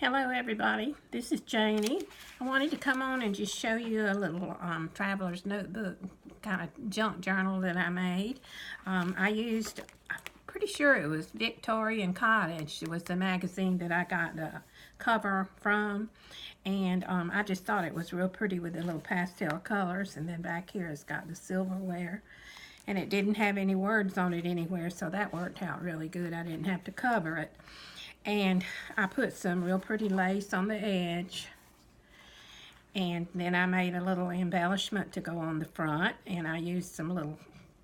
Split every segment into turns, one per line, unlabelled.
Hello everybody, this is Janie. I wanted to come on and just show you a little traveler's notebook kind of junk journal that I made. I used, I'm pretty sure it was Victorian Cottage. It was the magazine that I got the cover from, and I just thought it was real pretty with the little pastel colors, and then back here it's got the silverware. And it didn't have any words on it anywhere, so that worked out really good. I didn't have to cover it. And I put some real pretty lace on the edge, and then I made a little embellishment to go on the front, and I used some little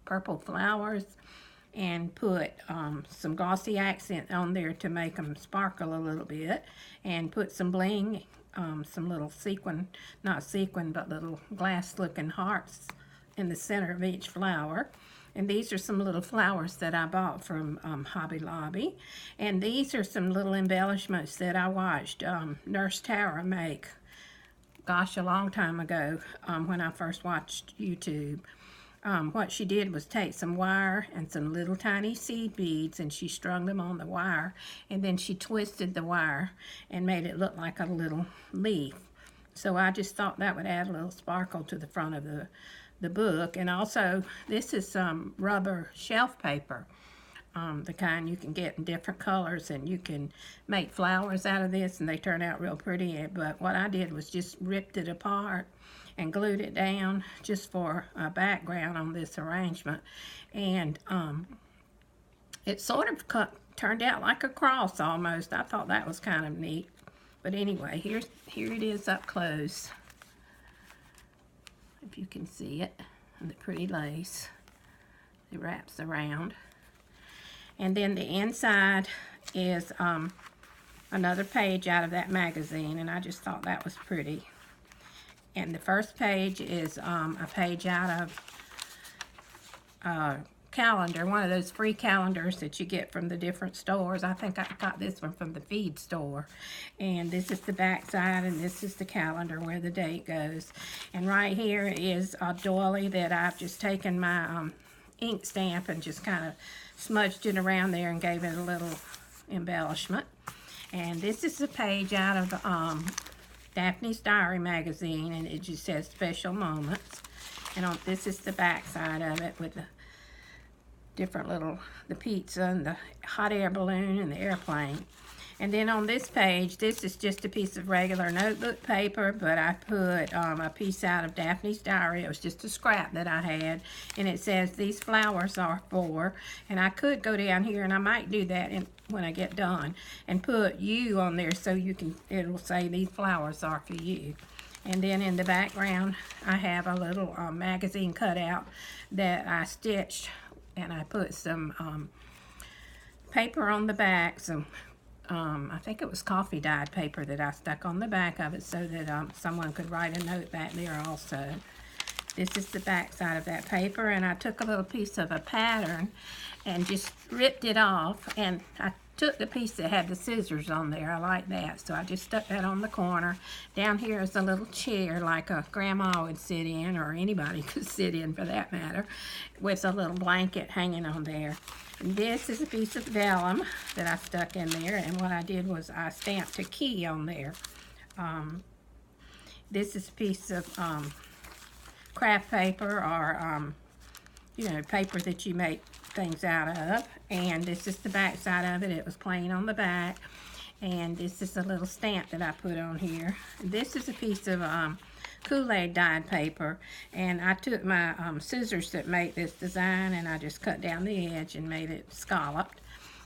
purple flowers and put some glossy accent on there to make them sparkle a little bit, and put some bling, some little sequin, not sequin, but little glass looking hearts in the center of each flower. And these are some little flowers that I bought from Hobby Lobby. And these are some little embellishments that I watched Nurse Tara make, gosh, a long time ago when I first watched YouTube. What she did was take some wire and some little tiny seed beads, and she strung them on the wire, and then she twisted the wire and made it look like a little leaf. So I just thought that would add a little sparkle to the front of the book. And also, this is some rubber shelf paper, the kind you can get in different colors, and you can make flowers out of this, and they turn out real pretty. But what I did was just ripped it apart and glued it down just for a background on this arrangement, and it sort of turned out like a cross almost. I thought that was kind of neat. But anyway, here it is up close, if you can see it, and the pretty lace it wraps around. And then the inside is another page out of that magazine, and I just thought that was pretty. And the first page is a page out of calendar, one of those free calendars that you get from the different stores. I think I got this one from the feed store. And this is the back side, and this is the calendar where the date goes. And right here is a doily that I've just taken my ink stamp and just kind of smudged it around there and gave it a little embellishment. And this is a page out of Daphne's Diary magazine, and it just says special moments. And this is the back side of it with the different little, the pizza and the hot air balloon and the airplane. And then on this page, this is just a piece of regular notebook paper, but I put a piece out of Daphne's Diary. It was just a scrap that I had, and it says these flowers are for, and I could go down here, and I might do that when I get done, and put you on there so you can, it'll say these flowers are for you. And then in the background, I have a little magazine cutout that I stitched, and I put some paper on the back, some I think it was coffee dyed paper that I stuck on the back of it so that someone could write a note back there also. This is the back side of that paper, and I took a little piece of a pattern and just ripped it off, and I took the piece that had the scissors on there. I like that, so I just stuck that on the corner. Down here is a little chair like a grandma would sit in, or anybody could sit in for that matter, with a little blanket hanging on there. And this is a piece of vellum that I stuck in there, and what I did was I stamped a key on there. This is a piece of craft paper, or you know, paper that you make things out of. And this is the back side of it. It was plain on the back. And this is a little stamp that I put on here. And this is a piece of Kool-Aid dyed paper, and I took my scissors that make this design, and I just cut down the edge and made it scalloped.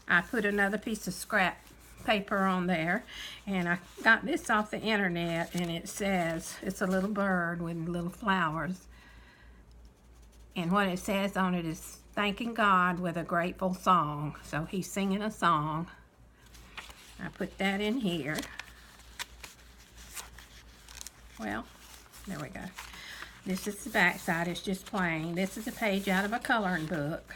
I put another piece of scrap paper on there, and I got this off the internet, and it says, it's a little bird with little flowers, and what it says on it is thanking God with a grateful song. So he's singing a song. I put that in here. Well, there we go. This is the back side. It's just plain. This is a page out of a coloring book.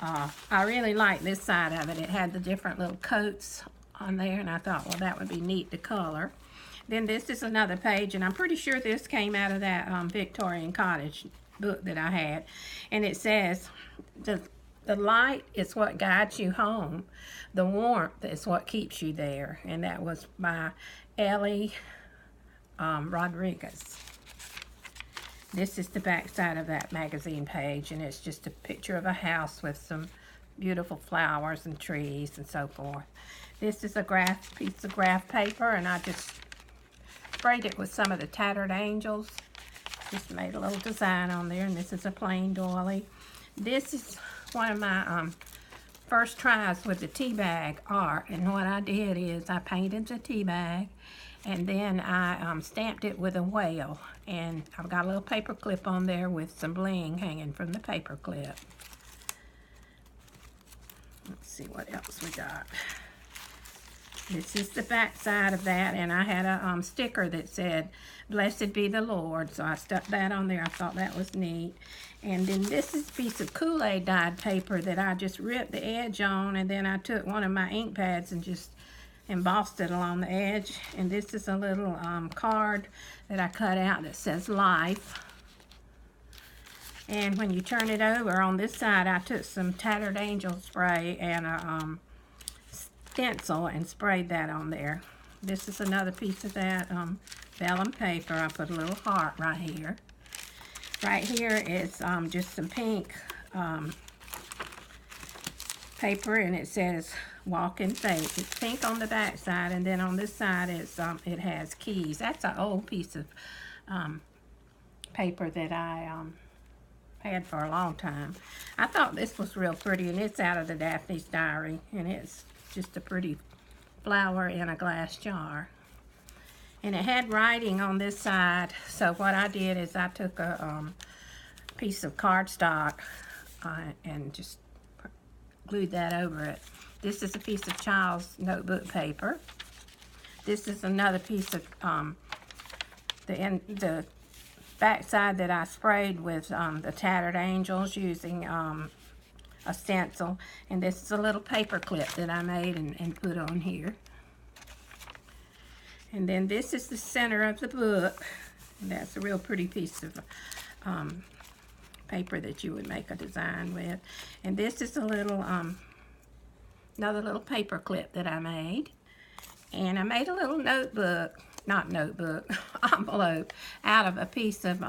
I really like this side of it. It had the different little coats on there, and I thought, well, that would be neat to color. Then this is another page, and I'm pretty sure this came out of that Victorian Cottage book that I had. And it says, the The light is what guides you home. The warmth is what keeps you there. And that was by Ellie Rodriguez. This is the back side of that magazine page, and it's just a picture of a house with some beautiful flowers and trees and so forth. This is a piece of graph paper, and I just sprayed it with some of the Tattered Angels. Just made a little design on there, and this is a plain doily. This is one of my first tries with the tea bag art, and what I did is I painted the tea bag, and then I stamped it with a whale, and I've got a little paper clip on there with some bling hanging from the paper clip. Let's see what else we got. This is the back side of that, and I had a sticker that said, "Blessed be the Lord," so I stuck that on there. I thought that was neat. And then this is a piece of Kool-Aid dyed paper that I just ripped the edge on, and then I took one of my ink pads and just embossed it along the edge. And this is a little card that I cut out that says "Life." And when you turn it over, on this side I took some Tattered Angel spray and a stencil and sprayed that on there. This is another piece of that vellum paper. I put a little heart right here. Right here is just some pink paper, and it says "Walk in Faith." It's pink on the back side, and then on this side it's it has keys. That's an old piece of paper that I had for a long time. I thought this was real pretty, and it's out of the Daphne's Diary, and it's just a pretty flower in a glass jar. And it had writing on this side, so what I did is I took a piece of cardstock and just glued that over it. This is a piece of child's notebook paper. This is another piece of the back side that I sprayed with the Tattered Angels using a stencil, and this is a little paper clip that I made and put on here. And then this is the center of the book, and that's a real pretty piece of paper that you would make a design with. And this is a little another little paper clip that I made, and I made a little notebook, not notebook, envelope out of a piece of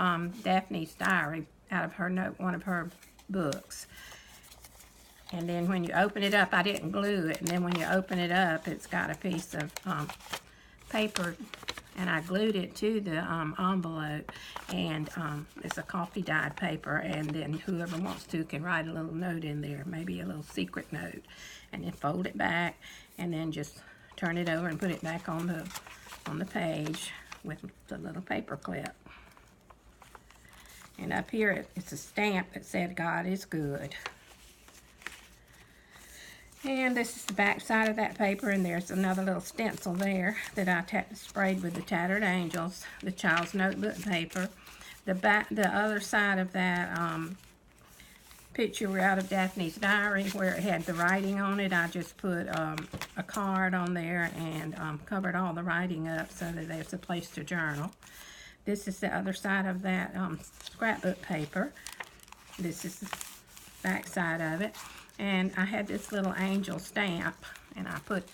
Daphne's Diary, out of her one of her books. And then when you open it up, I didn't glue it, and then when you open it up, it's got a piece of paper, and I glued it to the envelope, and it's a coffee dyed paper, and then whoever wants to can write a little note in there, maybe a little secret note, and then fold it back, and then just turn it over and put it back on the page with the little paper clip. And up here it's a stamp that said "God is good." And this is the back side of that paper, and there's another little stencil there that I sprayed with the Tattered Angels, the child's notebook paper. The other side of that picture out of Daphne's Diary, where it had the writing on it, I just put a card on there and covered all the writing up so that there's a place to journal. This is the other side of that scrapbook paper. This is the back side of it. And I had this little angel stamp, and I put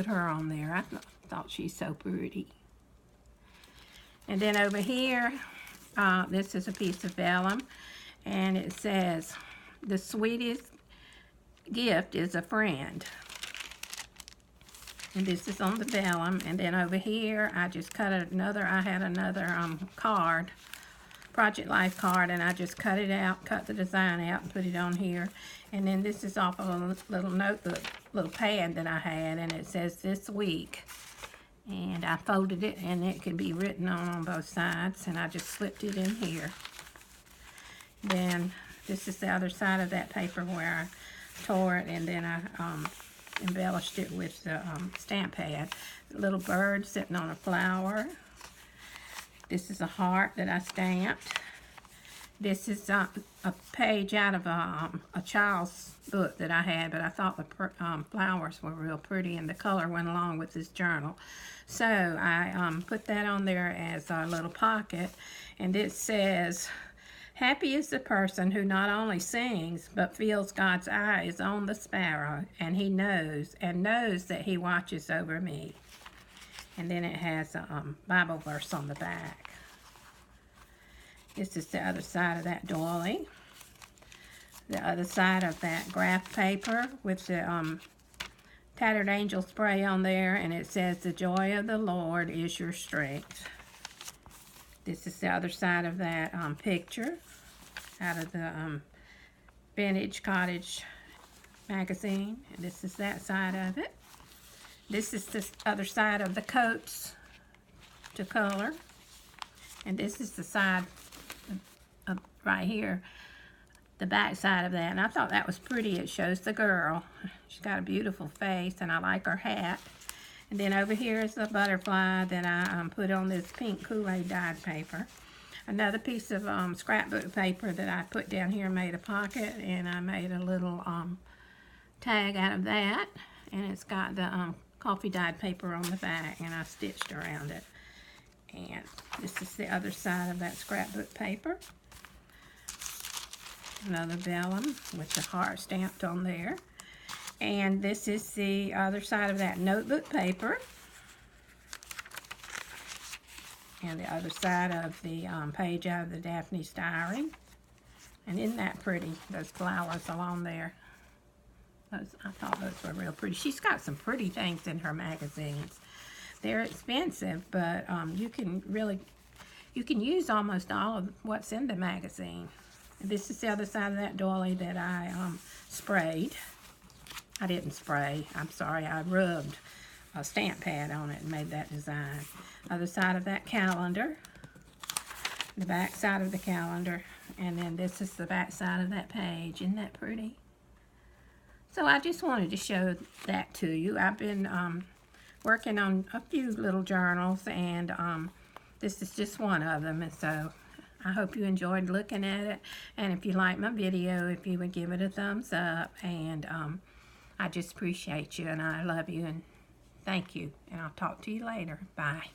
her on there. I thought she's so pretty. And then over here, this is a piece of vellum, and it says, "The sweetest gift is a friend." And this is on the vellum. And then over here, I just cut another, I had another card, Project Life card, and I just cut it out, cut the design out, and put it on here. And then this is off of a little notebook, little pad that I had, and it says "This week." And I folded it, and it can be written on both sides, and I just slipped it in here. Then this is the other side of that paper where I tore it, and then I embellished it with the stamp pad. A little bird sitting on a flower. This is a heart that I stamped. This is a page out of a child's book that I had, but I thought the flowers were real pretty, and the color went along with this journal. So I put that on there as a little pocket, and it says, Happy is the person who not only sings, but feels God's eye is on the sparrow, and he knows that he watches over me. And then it has a Bible verse on the back. This is the other side of that doily. The other side of that graph paper with the Tattered Angel spray on there, and it says, "The joy of the Lord is your strength." This is the other side of that picture out of the Vintage Cottage magazine. And this is that side of it. This is the other side of the coats to color. And this is the side of right here, the back side of that. And I thought that was pretty. It shows the girl. She's got a beautiful face, and I like her hat. And then over here is the butterfly that I put on this pink Kool-Aid dyed paper. Another piece of scrapbook paper that I put down here, made a pocket, and I made a little tag out of that. And it's got the coffee dyed paper on the back, and I stitched around it. And this is the other side of that scrapbook paper. Another vellum with the heart stamped on there. And this is the other side of that notebook paper. And the other side of the page out of the Daphne's Diary. And isn't that pretty? Those flowers along there. I thought those were real pretty. She's got some pretty things in her magazines. They're expensive, but you can use almost all of what's in the magazine. This is the other side of that doily that I sprayed. I didn't spray, I'm sorry, I rubbed a stamp pad on it and made that design. Other side of that calendar, the back side of the calendar, and then this is the back side of that page. Isn't that pretty? So I just wanted to show that to you. I've been working on a few little journals, and this is just one of them, and so I hope you enjoyed looking at it. And if you like my video, if you would give it a thumbs up, and I just appreciate you, and I love you, and thank you, and I'll talk to you later. Bye.